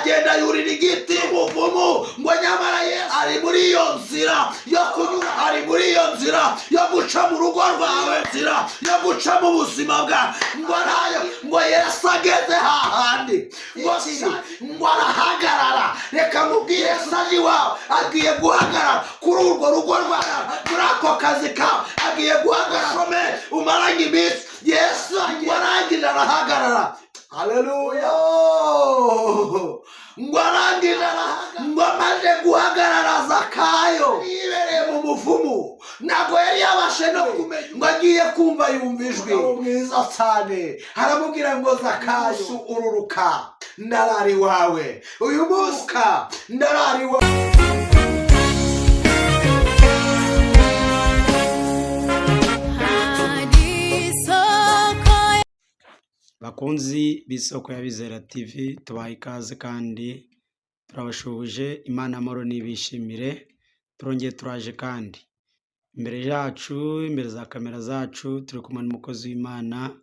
aragenda yurira igiti umuvumu, ngo nyamara Yesu ari muri iyo nzira yo kunyura, ari muri iyo nzira yo guca mu rugo rwawe, nzira yo guca mu buzima bwawe. Ngo nayo ngo Yesu ageze hahandi ngo arahagarara. Reka mubwire saji wawe agiye guhagarara kuri urwo rugo rwawe, muri ako kazi kawe agiye guhagarara. Umaranye iminsi Yesu arangije arahagarara. Haleluya. Ngo arangije ngo amaze guhagarara Zakayo yibereye mu muvumu, ntabwo yari yabashe no kumenya, ngo agiye kumva yumva ijwi mwiza cyane aramubwira ngo Zakayo ururuka, ndarari wawe uyu munsi, ndarari wawe. Bakunzi b'Isoko y'Abizera TV, tubaha ikaze kandi turabashubuje. Imana amahoro n'ibishimire. Turongeye turaje kandi imbere yacu, imbere za kamera zacu, turi kumwe n'umukozi w'Imana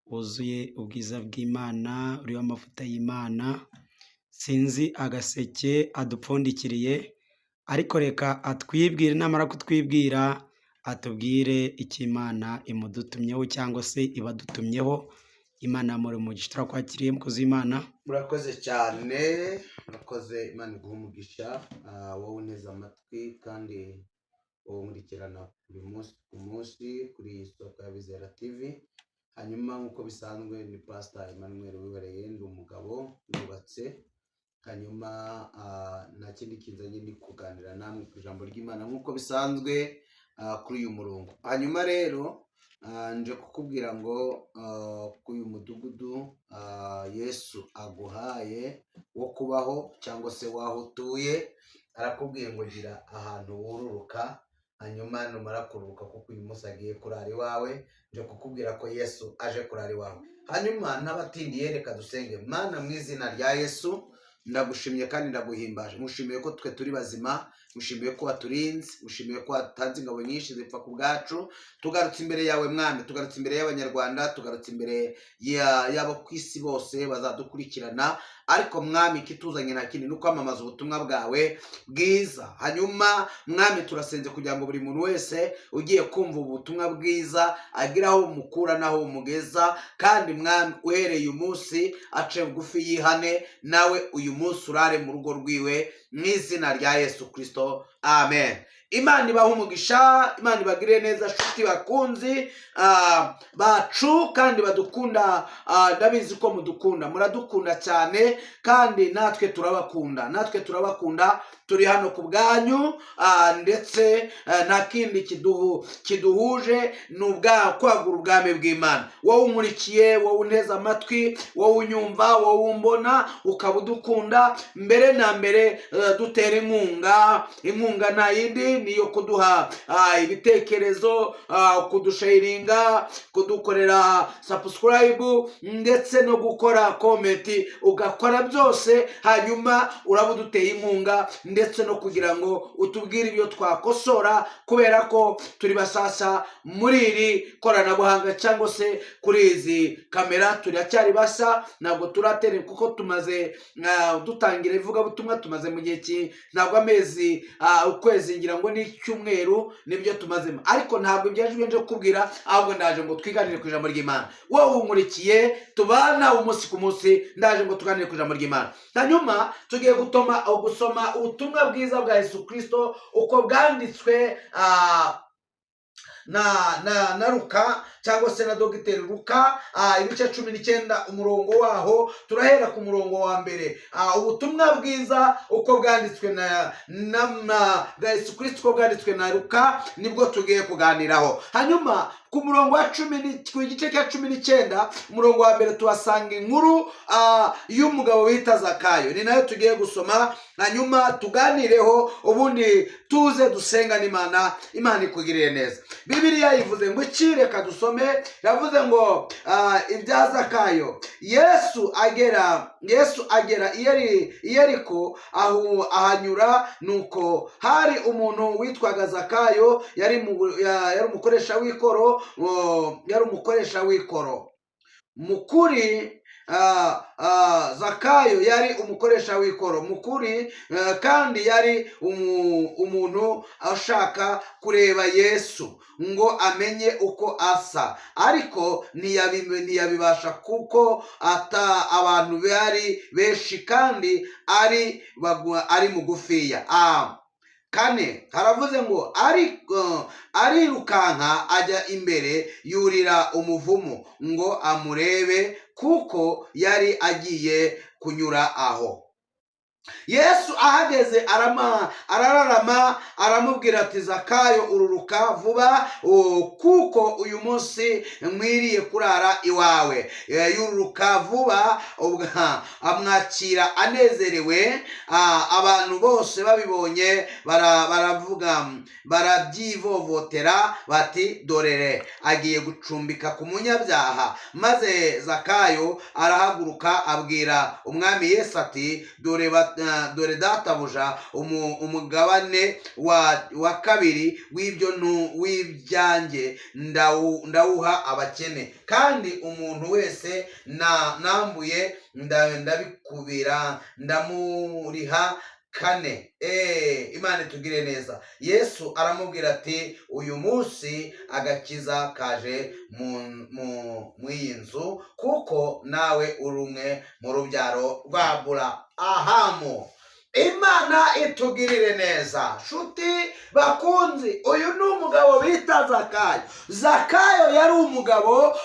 wuzuye ubwiza bw'Imana, uriho amavuta y'Imana. Sinzi agaseke adupfundikiriye, ariko reka atwibwire, namara kutwibwira atubwire icyo Imana imudutumyeho cyangwa se ibadutumyeho. Imana muri umugisha, turakwakiriye mukozi w'Imana. Murakoze cyane, murakoze. Imana iguha umugisha, wowe uneze amatwi kandi wowe nkurikirana buri munsi ku munsi kuri Isoko y'Abizera TV. Hanyuma nk'uko bisanzwe ni Pastor Emmanuel Wibereye, ndi umugabo nubatse. Hanyuma nta kindi kinzanye ni kuganira namwe ku ijambo ry'Imana nk'uko bisanzwe kuri uyu murongo. Hanyuma rero nje kukubwira ngo kuri uyu mudugudu Yesu aguhaye wo kubaho cyangwa se waho utuye, arakubwiye ngo gira ahantu wururuka. Hanyuma numara kururuka, kuko uyu munsi agiye kurara iwawe, nje kukubwira ko Yesu aje kurara iwawe. Hanyuma n'abatindiye, reka dusenge. Mana, mu izina rya Yesu ndagushimye kandi ndaguhimbaje. Mushimiye ko twe turi bazima, mushimiye ko waturinze, mushimiye ko watanze ingabo nyinshi zipfa ku bwacu. Tugarutse imbere yawe Mwami, tugarutse imbere y'Abanyarwanda, tugarutse imbere y'abo ku isi bose bazadukurikirana. Ariko Mwami, kituzanye nta kindi no kwamamaza ubutumwa bwawe bwiza. Hanyuma Mwami, turasenze kugira ngo buri muntu wese ugiye kumva ubutumwa bwiza agira aho umukura naho umugeza. Kandi Mwami, uhereye umunsi ace bugufi yihane, nawe uyu munsi urare mu rugo rwiwe, mu izina rya Yesu Kristo, amen. Imana ibaha umugisha, Imana ibagire neza nshuti bakunzi bacu kandi badukunda. Ndabizi ko mudukunda, muradukunda cyane kandi natwe turabakunda. Turi hano ku bwanyu, ndetse nta kindi kiduhuje ni kwagura ubwami bw'Imana. Wowe unkurikiye, wowe unteze amatwi, wowe unyumva, wowe umbona, ukaba udukunda, mbere na mbere dutera inkunga nta yindi niyo kuduha ibitekerezo, kudusharinga, kudukorera subscribe, ndetse no gukora comment, ugakora byose. Hanyuma uraba uduteye inkunga, ndetse no kugira ngo utubwire ibyo twakosora, kubera ko turi basasa muri iri koranabuhanga cyangwa se kuri izi kamera. Turacyari basa, ntabwo turatera, kuko tumaze dutangira ivugabutumwa, tumaze mu gihe ntabwo amezi, ukwezi ngira ngo n'icyumweru nibyo tumazemo. Ariko ntabwo ibyaje nje kubwira, ahubwo ndaje ngo twiganire ku ijambo ry'Imana. Wowe unkurikiye, tubana umunsi ku munsi, ndaje ngo tuganire ku ijambo ry'Imana. Hanyuma tugiye gusoma ubutumwa bwiza bwa Yesu Kristo uko bwanditswe na Luka cyangwa se na Dogiteri Luka, ibice 19 umurongo waho. Turahera ku murongo wa mbere. Ubutumwa bwiza uko bwanditswe na Yesu Kristo, uko bwanditswe na Luka, nibwo tugiye kuganiraho. Hanyuma ku murongo wa 10, ku gice cya 19 umurongo wa mbere, tuhasanga inkuru y'umugabo bita Zakayo. Ni nayo tugiye gusoma, hanyuma tuganireho, ubundi tuze dusenga n'Imana. Imana ikugirire neza. Bibiliya ivuze ngo iki? Reka dusome. Yavuze ngo ibya Zakayo. Yesu agera i Yeriko, ahanyura. Nuko hari umuntu witwaga Zakayo, yari umukoresha w'ikoro, mukuri Zakayo yari umukoresha w'ikoro mukuri, kandi yari umuntu ashaka kureba Yesu ngo amenye uko asa, ariko ntiyabibasha kuko abantu bari benshi kandi ari mugufiya. Kane haravuze ngo arirukanka ajya imbere yurira umuvumu ngo amurebe kuko yari agiye kunyura aho. Yesu ahageze arararama aramubwira ati Zakayo ururuka vuba kuko uyu munsi nkwiriye kurara iwawe. Yururuka vuba amwakira anezerewe. Abantu bose babibonye baravuga, barabyivovotera bati dorere agiye gucumbika ku munyabyaha. Maze Zakayo arahaguruka abwira umwami Yesu ati dore databuja umugabane wa kabiri w'ibyanjye ndawuha abakene, kandi umuntu wese nambuye ndabikubira ndamuriha kane. Imana itugire neza. Yesu aramubwira ati uyu munsi agakiza kaje mu iyi nzu kuko nawe uri umwe mu rubyaro rwa Aburahamu. Imana itugirire neza. Shuti bakunzi, uyu ni umugabo bita Zakayo. Zakayo yari umugabo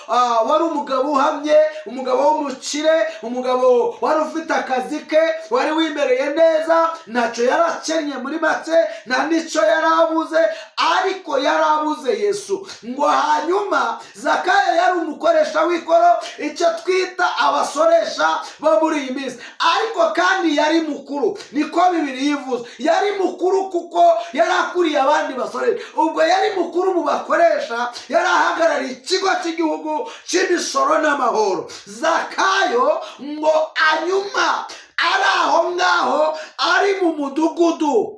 wari umugabo uhamye, umugabo w'umukire, umugabo wari ufite akazi ke, wari wimereye neza, ntacyo yari akennye muri make, nta n'icyo yari abuze, ariko yari abuze Yesu. Ngo hanyuma Zakayo yari umukoresha w'ikoro, icyo twita abasoresha bo muri iyi minsi, ariko kandi yari mukuru. Niko Bibiliya ivuze, yari mukuru kuko yari akuriye abandi basore. Ubwo yari mukuru mu bakoresha, yari ahagarariye ikigo cy'igihugu cy'imisoro n'amahoro. Zakayo ngo anyuma ari aho ngaho ari mu mudugudu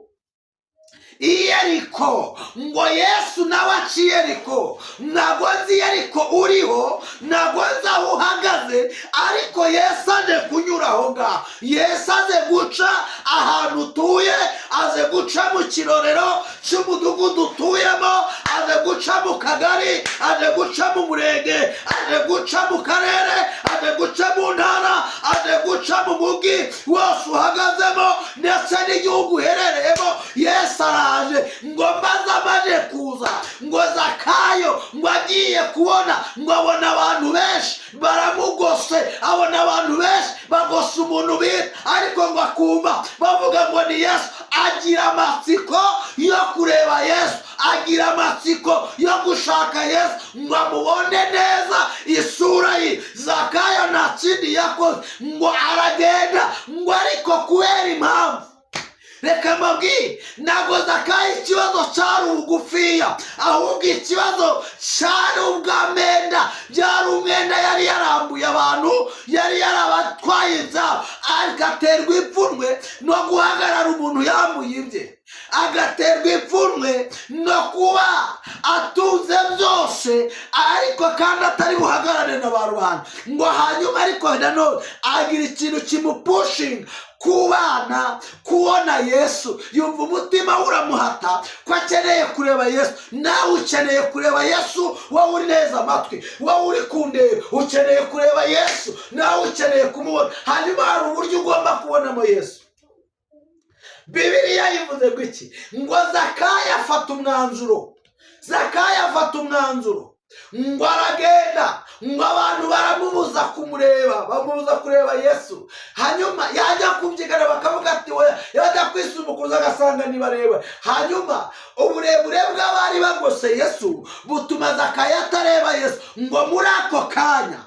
i Yeriko, ngo Yesu nawe aci Yeriko. Ntabwo nzi Yeriko uriho, ntabwo nzi aho uhagaze, ariko Yesu aje kunyura aho ngaho. Yesu aze guca ahantu utuye, aze guca mu kirorero cy'umudugudu utuyemo, aze guca mu kagari, aje guca mu murenge, aje guca mu karere, aje guca mu ntara, aje guca mu mugi wose uhagazemo ndetse n'igihugu uherereyemo. Yesu araje ngo maze amaje kuza, ngo Zakayo ngo agiye kubona, ngo abona abantu benshi baramugose, abona abantu benshi bagose umuntu bita, ariko ngo akumva bavuga ngo ni Yesu. Agira amatsiko yo kureba Yesu, agira amatsiko yo gushaka Yesu ngo amubone neza isura ye. Zakayo nta kindi yakoze, ngo aragenda, ngo ariko kubera impamvu, reka mbabwire, ntabwo Zakayo ikibazo cyari ubugufiya, ahubwo ikibazo cyari ubw'amenda. Byari umwenda yari yarambuye abantu, yari yarabatwaye inzara, agaterwa ipfunwe no guhagarara umuntu yambuye ibye, agaterwa ipfunwe no kuba atunze byose, ariko kandi atari buhagarare na ba rubanda. Ngo hanyuma ariko nanone agira ikintu kimupushinga kubana, kubona Yesu. Yumva umutima uramuhata ko akeneye kureba Yesu. Nawe ukeneye kureba Yesu, wowe uri neza amatwi, wowe uri kundeba, ukeneye kureba Yesu, nawe ukeneye kumubona. Hanyuma hari uburyo ugomba kubonamo Yesu. Bibiliya yivuze gwiki, ngo Zakayo afata umwanzuro. Zakayo afata umwanzuro ngo aragenda, ngo abantu baramubuza kumureba, bamubuza kureba Yesu. Hanyuma yajya kubyigana bakavuga ati we, yajya kwisumukuza agasanga nibareba. Hanyuma uburebure bw'abari bagose Yesu butuma Zakayo atareba Yesu. Ngo muri ako kanya,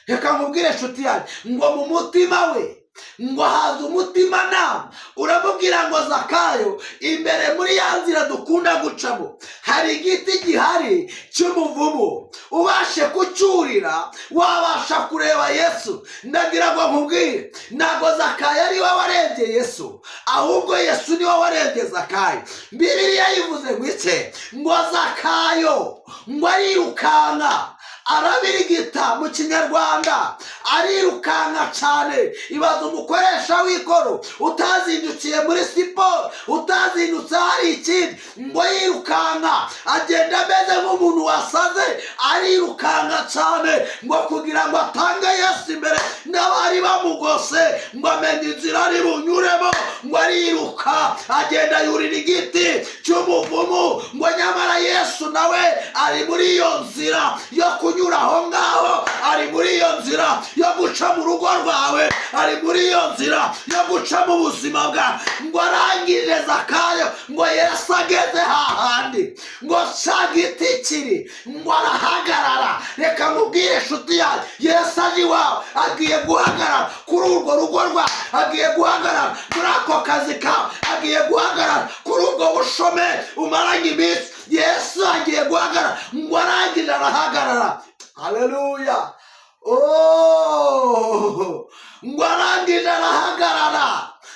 reka nkubwire nshuti yanjye, ngo mu mutima we ngo haza umutima nama uramubwira ngo Zakayo, imbere muri ya nzira dukunda gucamo hari igiti gihari cy'umuvumu, ubashe kucyurira wabasha kureba Yesu. Ndagira ngo nkubwire, ntabwo Zakayo ari we warebye Yesu, ahubwo Yesu ni we warebye Zakayo. Bibiliya yivuze ngo iki, ngo Zakayo ngo arirukanka arabirigita mu kinyarwanda, arirukanka cyane. ibaza umukoresha w'ikoro utazindukiye muri siporo, utazindutse hari ikindi, ngo yirukanka agenda ameze nk'umuntu wasaze, arirukanka cyane ngo kugira ngo atange Yesu imbere n'abari bamugose, ngo amenye inzira ari bunyuremo, ngo ariruka agenda yurira igiti cy'umuvumu, ngo nyamara Yesu nawe ari muri iyo nzira yo kunyura aho ngaho, ari muri iyo nzira yo guca mu rugo rwawe, ari muri iyo nzira yo guca mu buzima bwawe. ngo arangije Zakayo, ngo Yesu ageze hahandi ngo cya giti kiri, ngo arahagarara. reka mubwire inshuti yawe, Yesu aje iwawe agiye guhagarara kuri urwo rugo rwawe, agiye guhagarara muri ako kazi kawe, agiye guhagarara kuri ubwo bushomeri umaranye iminsi. Yesu agiye guhagarara, ngo arangije arahagarara. Haleluya. ngo arangije arahagarara,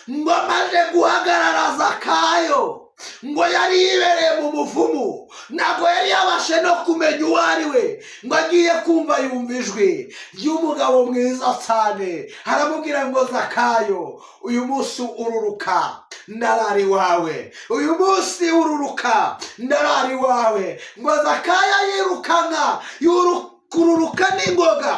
ngo amaze guhagarara Zakayo, ngo yari yibereye mu muvumu, ntabwo yari yabashe no kumenya uwo ari we, ngo agiye kumva yumva ijwi ry'umugabo mwiza cyane, aramubwira ngo Zakayo, uyu munsi ururuka ndarari wawe, uyu munsi ururuka ndarari wawe. ngo Zakayo yirukanka, kururuka n'ingoga,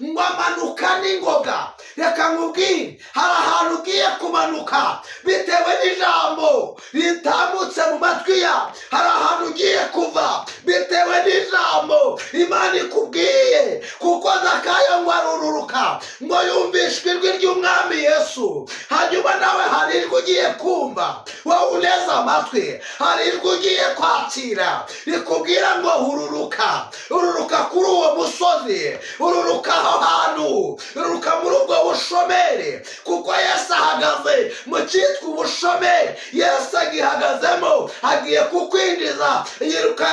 ngo amanuka n'ingoga. reka nkubwire, hari ahantu ugiye kumanuka bitewe n'ijambo ritambutse mu matwi yawe, hari ahantu ugiye kuva bitewe n'ijambo Imana ikubwiye. kuko Zakayo ngo arururuka, ngo yumvishwe ijwi ry'umwami Yesu, hanyuma nawe hari ijwi ugiye kumva, wowe uneze amatwi, hari ijwi ugiye kwakira rikubwira ngo ururuka, ururuka kuri uwo musozi, ururuka aho hantu, ururuka muri ubwo bushomeri, kuko Yesu ahagaze mu cyitwa ubushomeri. Yesu agihagazemo, agiye kukwinjiza. yiruka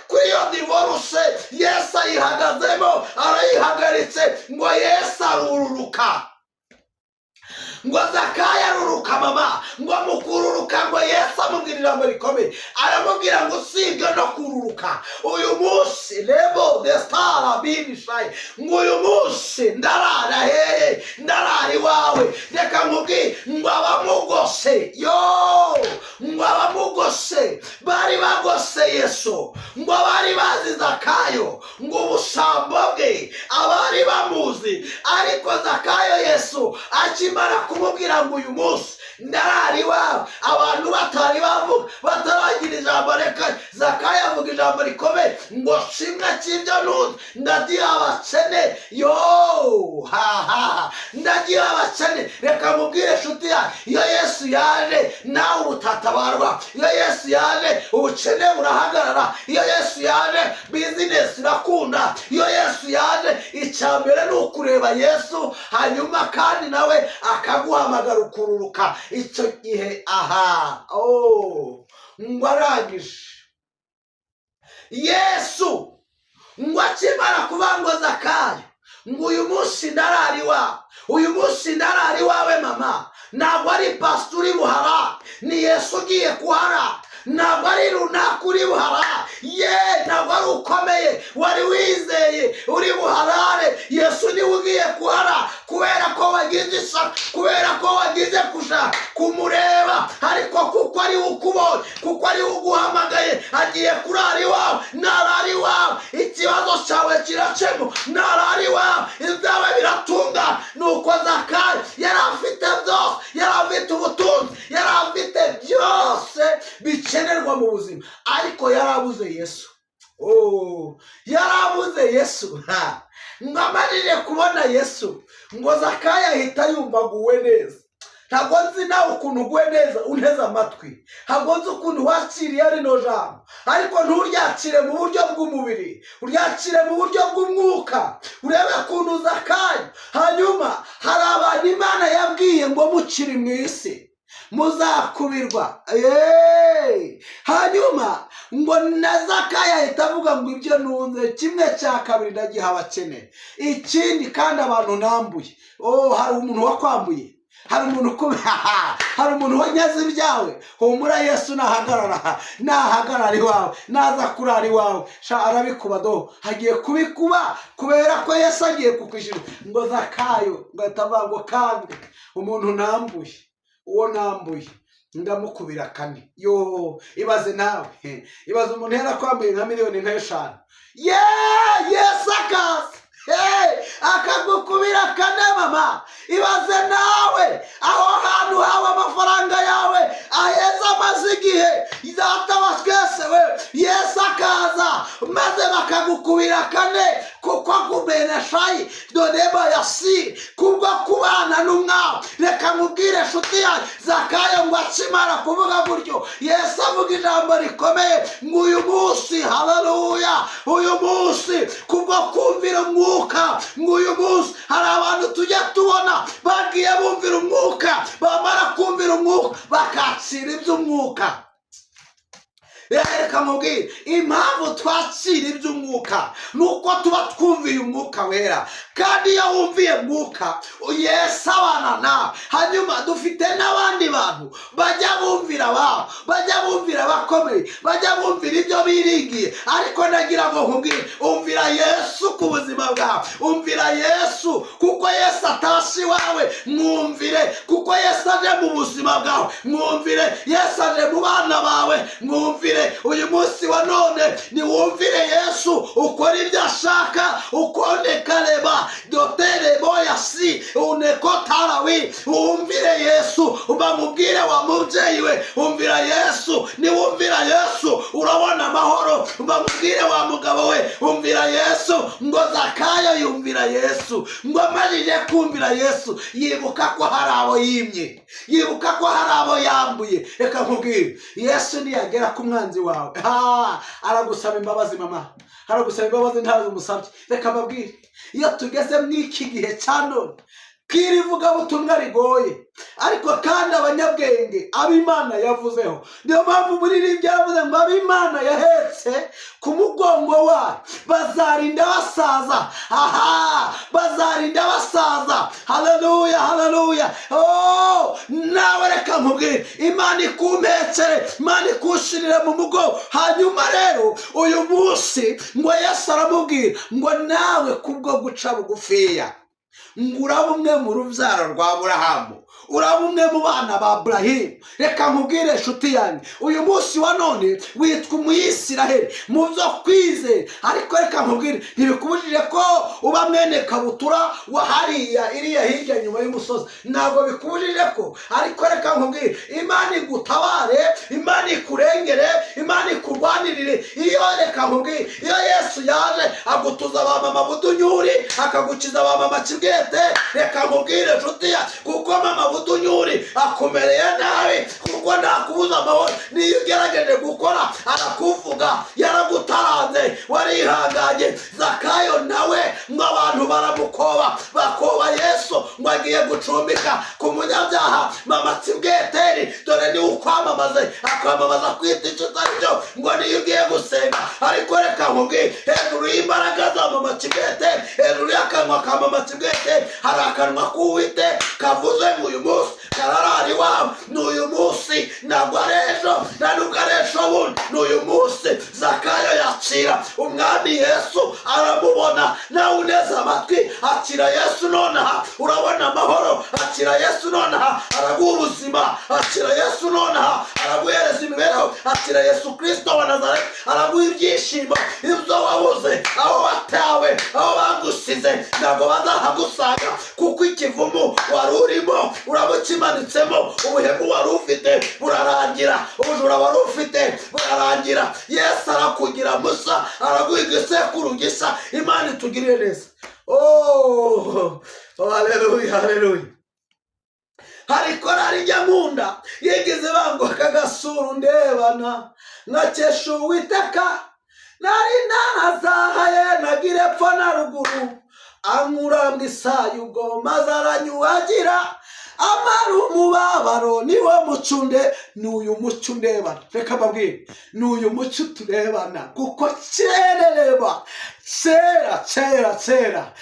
kuri iyo divorce Yesu ayihagazemo, arayihagaritse. ngo Yesu arururuka, ngo Zakayo aruruka mama, ngo mukururuka, ngo Yesu amubwira ijambo rikomeye, aramubwira ngo usibye no kururuka, uyu munsi lebo de stara bibishaye, ngo uyu munsi ndarara hehe, ndarara iwawe. reka nkubwire, ngo abamugose, ngo abamugose bari bagose Yesu, ngo bari bazi Zakayo, ngo ubusambo bwe abari bamuzi. ariko Zakayo Yesu akimara kumubwira ngo uyu munsi ndarara iwawe, abantu batari bavuga, bataragira ijambo, reka Zakayo avuga ijambo rikomeye, ngo kimwe cy'ibyo ntuzi ndagiha abakene. ndagiha abakene. reka mubwire inshuti yawe, iyo Yesu yaje nawe ubutatabarwa, iyo Yesu yaje ubukene burahagarara, iyo Yesu yaje bizinesi irakunda, iyo Yesu yaje icya mbere ni ukureba Yesu, hanyuma kandi nawe akaguhamagara ukururuka. icyo gihe ngo arangije Yesu, ngo akimara kuvuga ngo Zakayo, ngo uyu munsi ndarara iwawe, uyu munsi ndarara iwawe mama, ntabwo ari pastor uri buhara, ni Yesu ugiye kuhara, ntabwo ari runaka uri buhara, ntabwo ari ukomeye wari wizeye uri buharare. Yesu niwe ugiye kuhara, kubera ko wagize ishyaka, kubera ko wagize kushaka kumureba, ariko kuko ari ukubonye, kuko ari uguhamagaye, agiye kurara iwawe. narara iwawe, ikibazo cyawe kirakemura, narara iwawe, ibyawe biratunga. nuko Zakayo yari afite byose, yari afite ubutunzi, yari afite byose bikenerwa mu buzima, ariko yarabuze Yesu. yarabuze Yesu. ngo amarire kubona Yesu, ngo Zakayo ahita yumva aguwe neza. ntabwo nzi nawe ukuntu uguwe neza uneze amatwi, ntabwo nzi ukuntu wakiriye rino jambo, ariko nturyakire mu buryo bw'umubiri, uryakire mu buryo bw'umwuka. urebe ukuntu Zakayo, hanyuma hari abantu Imana yabwiye ngo mukiri mu isi muzakubirwa. hanyuma ngo na Zakayo ahita avuga ngo ibyo ntunze kimwe cya kabiri ndagiha abakene, ikindi kandi abantu nambuye. hari umuntu wakwambuye, hari umuntu wanyaze ibyawe, humura Yesu nahagarara iwawe, naza kurara iwawe, arabikuba do, hagiye kubikuba kubera ko Yesu agiye kukwishyura. Ngo Zakayo ngatavuga ngo kandi umuntu nambuye, uwo nambuye ndamukubira 4. Yo, ibaze nawe, ibaze umuntu yarakwambuye nka miliyoni nka 5. Yesu akaza akagukubira 4 mama. Ibaze nawe aho hantu hawe amafaranga yawe aheza amaze igihe, data wa twese we, Yesu akaza maze bakagukubira 4 kuko kubeneshayi dodeba yasi kubwo kubana n'umwawe. Reka mubwire nshuti yanjye, Zakayo ngo akimara kuvuga gutyo, Yesu avuga ijambo rikomeye ngo uyu munsi, haleluya, uyu munsi kubwo kumvira umwuka, ngo uyu munsi hari abantu tujya tubona bagiye bumvira umwuka, bamara kumvira umwuka bakakira iby'umwuka. Reka mubwire impamvu twakira iby'umwuka nuko tuba twumviye umwuka wera, kandi iyo wumviye umwuka Yesu abana nawe. Hanyuma dufite n'abandi bantu bajya bumvira ababo, bajya bumvira abakomeye, bajya bumvira ibyo biringiye. Ariko nagira ngo nkubwire, umvira Yesu ku buzima bwawe, umvira Yesu kuko Yesu atashye iwawe, mwumvire kuko Yesu aje mu buzima bwawe, mwumvire Yesu aje mu bana bawe, mwumvire uyu munsi wa none niwumvire Yesu, ukora ibyo ashaka, ukondekareba dotere boyasi unekotarawi. Umvire Yesu, ubamubwire wa mubyeyi we, umvira Yesu. Niwumvira Yesu urabona amahoro. Ubamubwire wa mugabo we, umvira Yesu. Ngo Zakayo yumvira Yesu, ngo amajije kumvira Yesu yibuka ko hari abo yimye, yibuka ko hari abo yambuye. Reka nkubwire, Yesu niyagera ku mwanzi wawe, aragusaba imbabazi mama, aragusaba imbabazi ntazo umusabye. Reka mbabwire, iyo tugeze mw'iki gihe cya none kwirivuga butumwa rigoye, ariko kandi abanyabwenge ab'Imana yavuzeho, niyo mpamvu umuririmbyi yaravuze ngo ab'Imana yahetse ku mugongo wayo bazarinda basaza. Bazarinda basaza. Haleluya, haleluya. Nawe reka nkubwire, Imana ikumpekere, Imana ikushirire mu mugongo. Hanyuma rero uyu munsi ngo Yesu aramubwira ngo nawe kubwo guca bugufiya, ngo uraba umwe mu rubyaro rwa Aburahamu, uraba umwe mu bana ba Aburahimu. Reka nkubwire nshuti yanjye, uyu munsi wa none witwa Umuyisiraheli mu byo kwizera. Ariko reka nkubwire, ntibikubujije ko uba mwene kabutura wa hariya iriya hirya nyuma y'umusozi, ntabwo bikubujije ko. Ariko reka nkubwire, Imana igutabare, Imana ikurengere, Imana ikurwanirire. Iyo reka nkubwire, iyo Yesu yaje agutuza abamama Budunyuri, akagukiza abamama Kibwete, reka nkubwire nshuti yanjye, kuko mama Budunyuri akomereye nawe, kuko ntakubuza amahoro. Niyo ugerageje gukora arakuvuga, yaragutaranze, warihanganye. Zakayo nawe ngo abantu baramukoba, bakoba Yesu ngo agiye gucumbika ku munyabyaha mama Kibweteri. Dore niwe ukwamamaze, akwamamaza kwita icyo utari cyo, ngo niyo ugiye gusenga. Ariko reka nkubwire, hejuru y'imbaraga za mama Kibweteri, hejuru y'akanwa ka mama Kibweteri hari akanwa k'Uwiteka kavuze ngo uyu munsi kararara iwawe. N'uyu munsi ntabwo ari ejo, nta nubwo ari ejo bundi, n'uyu munsi Zakayo yakira umwami Yesu, aramubona. Nawe uneze amatwi, akira Yesu nonaha, urabona amahoro. Akira Yesu nonaha, araguha ubuzima. Akira Yesu nonaha, araguhereza imibereho. Akira Yesu Kristo wa Nazareti, araguha ibyishimo. Ibyo wabuze, aho watawe, aho bagusize, ntabwo bazahagusanga, kuko ikivumu wari urimo urabukimanitsemo. Ubuhemu wari ufite burarangira, ubujura wari ufite burarangira. Yesu arakugira musa, araguha igisekuru gisa. Imana itugirire neza. Haleluya, haleluya. Hari korari Nyankunda yigeze banguka agasura ndebana, nkakesha Uwiteka, nari narazahaye nagire epfo na ruguru, ankura mu isayo ubwo maze aranyuhagira, amara umubabaro niwo mucunde, n'uyu muco undebana. Reka mbabwire, n'uyu muco turebana, kuko kerereba kera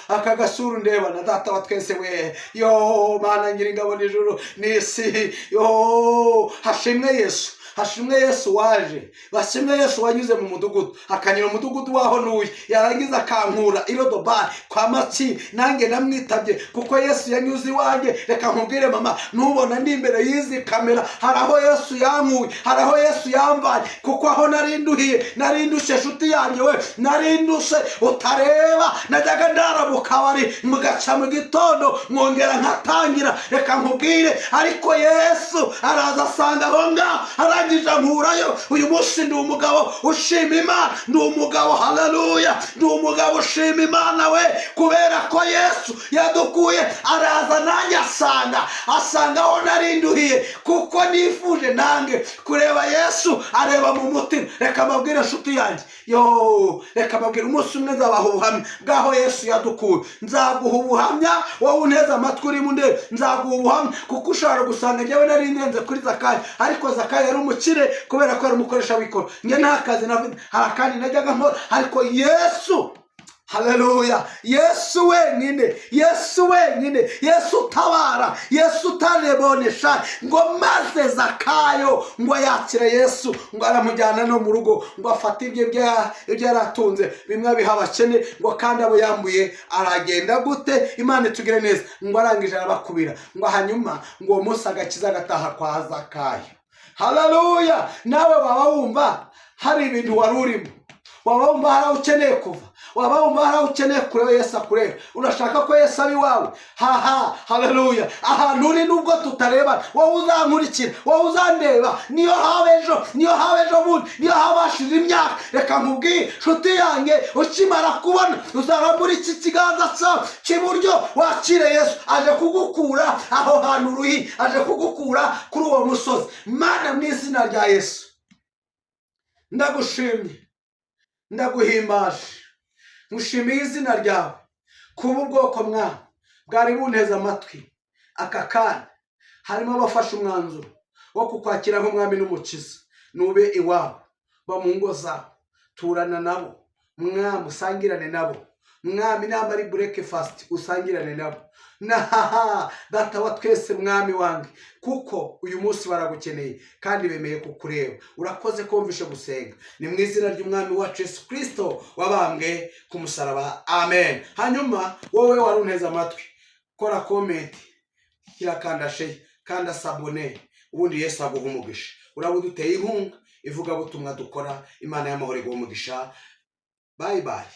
aka gasura ndebana, data wa twese we, yo Mana nyiringabo n'ijuru n'isi, yo hashimwe Yesu, hashimwe Yesu waje, bashimwe Yesu wanyuze mu mudugudu akanyura umudugudu waho nuye, yarangiza akankura Irodobari kwa Matsi, nange namwitabye kuko Yesu yanyuze iwanjye. Reka nkubwire mama, nubona ndi imbere y'izi kamera, haraho Yesu yankuye, haraho Yesu yambaye, kuko aho narinduhiye, narindushe nshuti yanjye we, narindushe utareba, najyaga ndara mu kabari mugaca mu gitondo mwongera nkatangira. Reka nkubwire, ariko Yesu araza asanga aho ngaho, arangije ankurayo. Uyu munsi ndi umugabo ushima Imana, ndi umugabo haleluya, ndi umugabo ushima Imana we, kubera ko Yesu yadukuye, araza nanjye asanga aho narinduhiye, kuko nifuje nange kureba Yesu areba mu mutima. Reka mbabwire nshuti yanjye, yo reka mbabwire, umunsi umwe nzabaha ubuhamya bw'aho Yesu yadukuye. Nzaguha ubuhamya, wowe unteze amatwi uri mu ndebe, nzaguha ubuhamya, kuko ushobora gusanga njyewe nari ndenze kuri Zakayo, ariko Zakayo yari umukire kubera ko yari umukoresha w'ikoro. Njye nta kazi nafite, hari akandi najyaga nkora, ariko Yesu, haleluya, Yesu wenyine, Yesu wenyine, Yesu utabara, Yesu utarebonesha, ngo maze Zakayo ngo yakire Yesu, ngo aramujyana no mu rugo, ngo afate ibyo yaratunze bimwe biha abakene, ngo kandi abo yambuye aragenda gute, Imana itugire neza, ngo arangije arabakubira, ngo hanyuma ngo uwo munsi agakiza agataha kwa Zakayo. Haleluya. Nawe waba wumva hari ibintu wari urimo, waba wumva hari aho ukeneye kuva, waba wumva hari aho ukeneye kureba Yesu akureba, urashaka ko Yesu ari wawe, haleluya. Ahantu uri nubwo tutarebana, wowe uzankurikira, wowe uzandeba, niyo haba ejo bundi, niyo haba hashize imyaka. Reka nkubwire nshuti yanjye, ukimara kubona uzarambura iki kiganza cyawe cy'iburyo, wakire Yesu, aje kugukura aho hantu uruhi, aje kugukura kuri uwo musozi. Mana, mu izina rya Yesu ndagushimye, ndaguhimbaje, ngushimiye izina ryawe kuba ubwoko mwana bwari bunteze amatwi. Aka kanya harimo abafashe umwanzuro wo kukwakira nk'umwami n'umukiza. Nube iwabo, ba mu ngo zabo, turana nabo mwami, usangirane nabo mwami, namba ari breakfast usangirane nabo. Data wa twese mwami wange, kuko uyu munsi baragukeneye kandi bemeye kukureba. Urakoze kumvishe gusenga, ni mu izina ry'umwami wacu Yesu Kristo wabambwe ku musaraba, amen. Hanyuma wowe warunteze amatwi, kora comment, kirakanda share, kanda sabone, ubundi Yesu aguha umugisha. Urabuduteye inkunga ivuga butumwa dukora. Imana y'amahoro iguhe umugisha. Bye bye.